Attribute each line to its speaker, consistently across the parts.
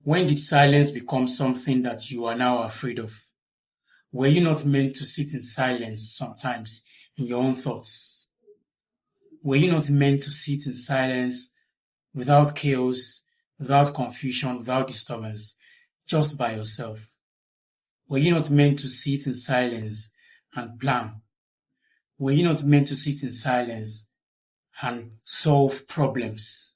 Speaker 1: When did silence become something that you are now afraid of? Were you not meant to sit in silence sometimes in your own thoughts? Were you not meant to sit in silence without chaos, without confusion, without disturbance, just by yourself? Were you not meant to sit in silence and plan? Were you not meant to sit in silence and solve problems?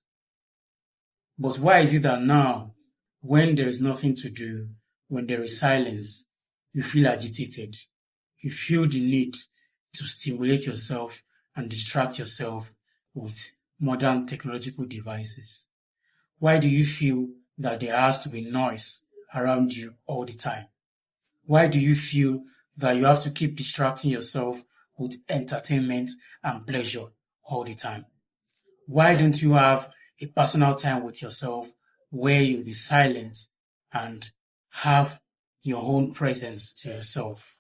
Speaker 1: But why is it that now, when there is nothing to do, when there is silence, you feel agitated? You feel the need to stimulate yourself and distract yourself with modern technological devices? Why do you feel that there has to be noise around you all the time? Why do you feel that you have to keep distracting yourself with entertainment and pleasure all the time? Why don't you have a personal time with yourself where you'll be silent and have your own presence to yourself?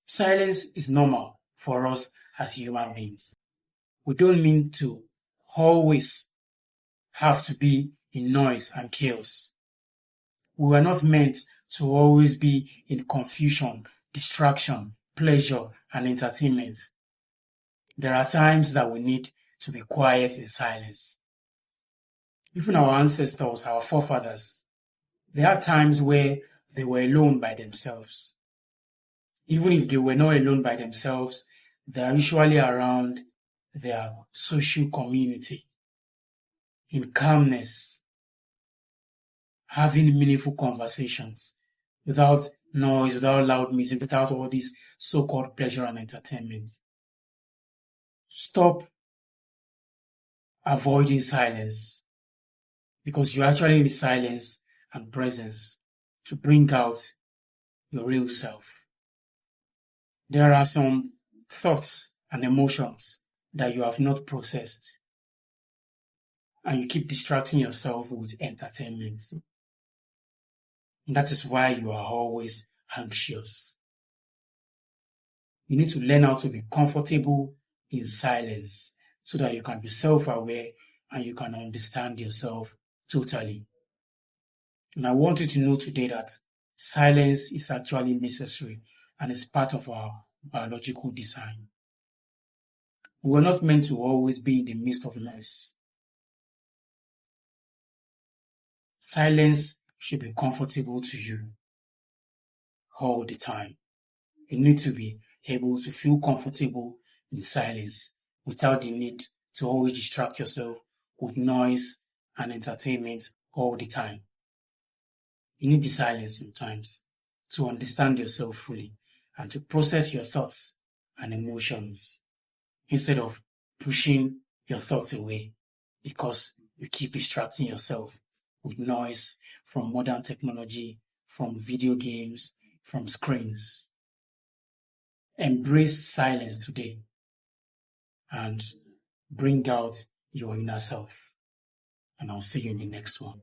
Speaker 1: Silence is normal for us as human beings. We don't mean to always have to be in noise and chaos. We were not meant to always be in confusion, distraction, pleasure, and entertainment. There are times that we need to be quiet in silence. Even our ancestors, our forefathers, there are times where they were alone by themselves. Even if they were not alone by themselves, they are usually around their social community, in calmness, having meaningful conversations, without noise, without loud music, without all this so-called pleasure and entertainment. Stop avoiding silence, because you actually need silence and presence to bring out your real self. There are some thoughts and emotions that you have not processed, and you keep distracting yourself with entertainment. And that is why you are always anxious. You need to learn how to be comfortable in silence so that you can be self-aware and you can understand yourself totally. And I want you to know today that silence is actually necessary and is part of our biological design. We were not meant to always be in the midst of noise. Silence should be comfortable to you all the time. You need to be able to feel comfortable in silence without the need to always distract yourself with noise and entertainment all the time. You need the silence sometimes to understand yourself fully and to process your thoughts and emotions instead of pushing your thoughts away because you keep distracting yourself with noise from modern technology, from video games, from screens. Embrace silence today and bring out your inner self. And I'll see you in the next one.